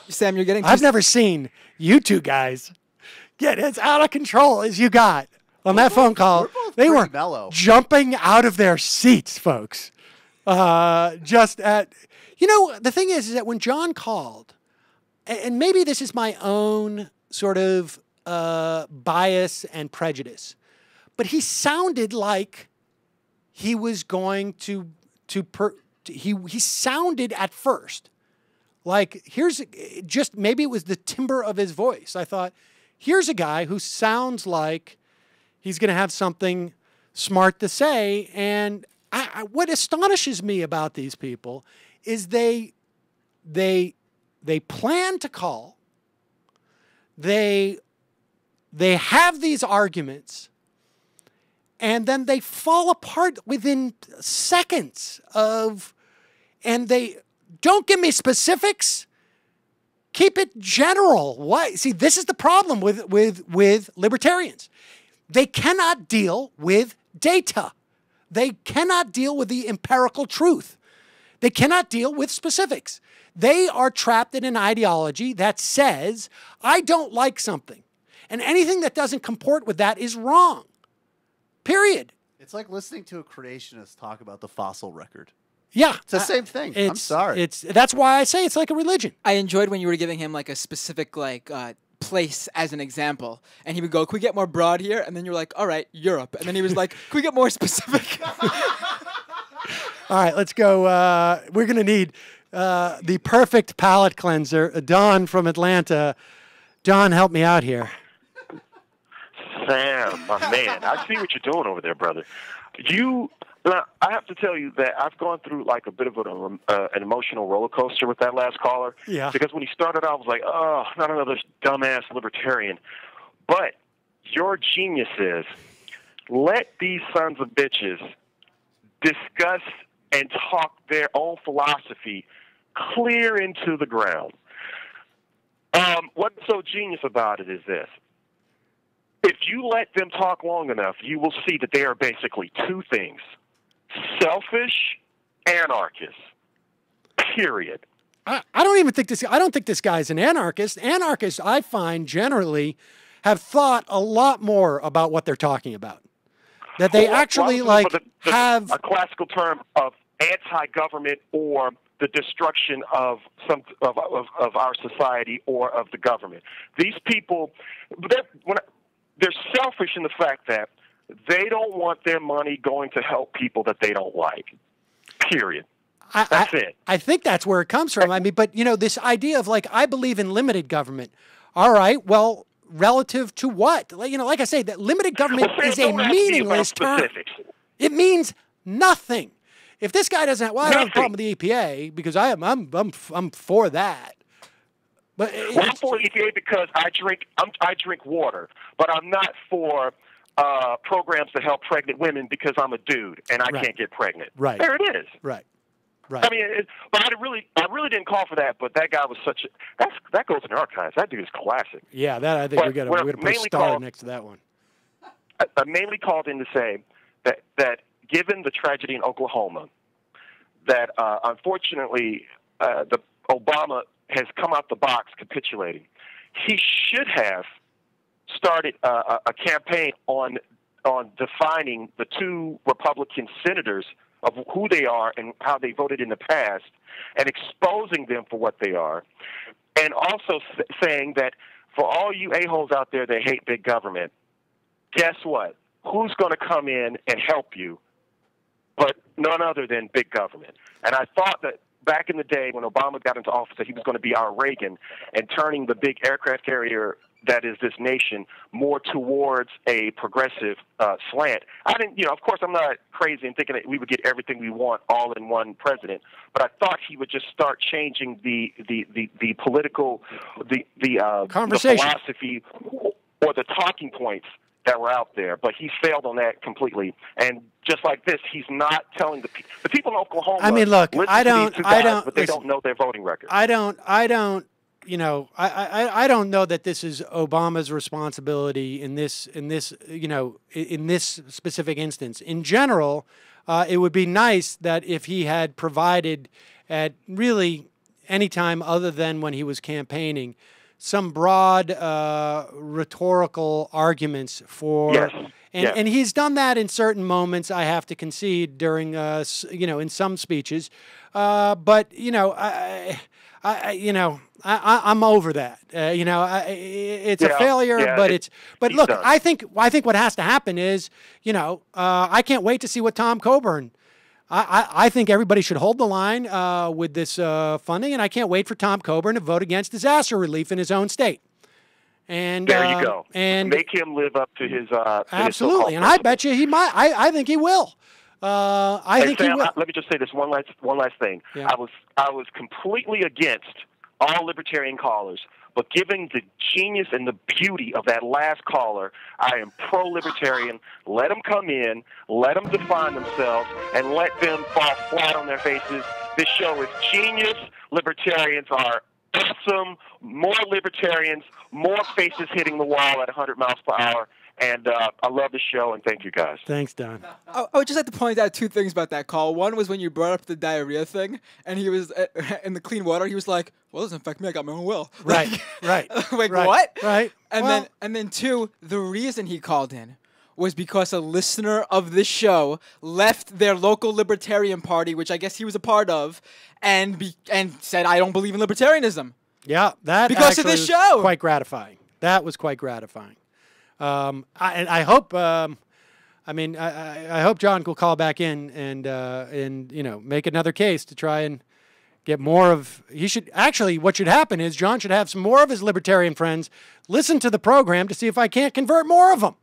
Sam, you're getting. I've never seen you two guys get as out of control as you got on that phone call. They were jumping out of their seats, folks. Just at, the thing is that when John called, and maybe this is my own sort of bias and prejudice, but he sounded like he was going he sounded at first like, maybe it was the timbre of his voice. I thought, here's a guy who sounds like he's going to have something smart to say. And what astonishes me about these people is they plan to call. They have these arguments, and then they fall apart within seconds and they don't give me specifics. Keep it general. Why? See, this is the problem with libertarians. They cannot deal with data. They cannot deal with the empirical truth. They cannot deal with specifics. They are trapped in an ideology that says, I don't like something, and anything that doesn't comport with that is wrong. Period. It's like listening to a creationist talk about the fossil record. Yeah. It's the same thing. I'm sorry. That's why I say it's like a religion. I enjoyed when you were giving him like a specific place as an example, and he would go, "Can we get more broad here?" And then you were like, "All right, Europe." And then he was like, "Can we get more specific?" All right, let's go. We're going to need the perfect palate cleanser. Don from Atlanta. Don, help me out here. Sam, my man, I see what you're doing over there, brother. I have to tell you that I've gone through like a bit of an emotional roller coaster with that last caller. Yeah. Because when he started out, I was like, oh, not another dumbass libertarian. But your genius is let these sons of bitches discuss and talk their own philosophy clear into the ground. What's so genius about it is this. If you let them talk long enough, you will see that they are basically two things. Selfish anarchists. Period. I don't think this guy's an anarchist. Anarchists, I find, generally have thought a lot more about what they're talking about. That they actually have a classical term of anti-government or the destruction of our society or of the government. These people, they're selfish in the fact that they don't want their money going to help people that they don't like. Period. That's it. I think that's where it comes from. I mean, but, this idea of, I believe in limited government. All right, well, relative to what? Like I say, that limited government is a meaningless term. It means nothing. If this guy doesn't I don't have a problem with the EPA because I'm for that. But I'm for EPA because I drink water, but I'm not for programs to help pregnant women because I'm a dude and I can't get pregnant. Right. There it is. Right. I mean, but I really didn't call for that. But that guy was that goes in the archives. That dude is classic. Yeah, I think we're gonna put a star next to that one. I mainly called in to say that given the tragedy in Oklahoma, that unfortunately the Obama has come out the box capitulating. He should have started a campaign on defining the two Republican senators of who they are and how they voted in the past and exposing them for what they are, and also saying that for all you a-holes out there that hate big government, guess what? Who's going to come in and help you but none other than big government? And I thought that back in the day when Obama got into office that he was going to be our Reagan and turning the big aircraft carrier that is this nation more towards a progressive slant. I didn't, of course I'm not crazy in thinking that we would get everything we want all in one president, but I thought he would just start changing the political, the conversation, the philosophy or the talking points that were out there, but he failed on that completely. And just like this, he's not telling the people in Oklahoma. I mean, look, but they don't know their voting record. I don't know that this is Obama's responsibility in this specific instance. In general, it would be nice that if he had provided at really any time other than when he was campaigning, some broad rhetorical arguments for, Yes. and he's done that in certain moments. I have to concede during, in some speeches, but I'm over that. It's a failure, but But look, done. I think what has to happen is, I can't wait to see what Tom Coburn. I think everybody should hold the line with this funding, and I can't wait for Tom Coburn to vote against disaster relief in his own state. And there you go. And make him live up to his absolutely. And I bet you he might. I think he will. I think Sam, he will. let me just say this one last thing. Yeah. I was completely against all libertarian callers, but given the genius and the beauty of that last caller, I am pro-libertarian. Let them come in, let them define themselves, and let them fall flat on their faces. This show is genius. Libertarians are awesome. More libertarians, more faces hitting the wall at 100 miles per hour. And I love the show, and thank you guys. Thanks, Don. I would just like to point out two things about that call. One was when you brought up the diarrhea thing, and he was in the clean water. He was like, "Well, it doesn't affect me. I got my own will." Right, right. Like right, what? Right. And then two, the reason he called in was because a listener of this show left their local libertarian party, which I guess he was a part of, and said, "I don't believe in libertarianism." Yeah, that because of this was show. Quite gratifying. That was quite gratifying. I hope. I hope John will call back in and make another case to try and get more of. He should actually. What should happen is John should have some more of his libertarian friends listen to the program to see if I can't convert more of them.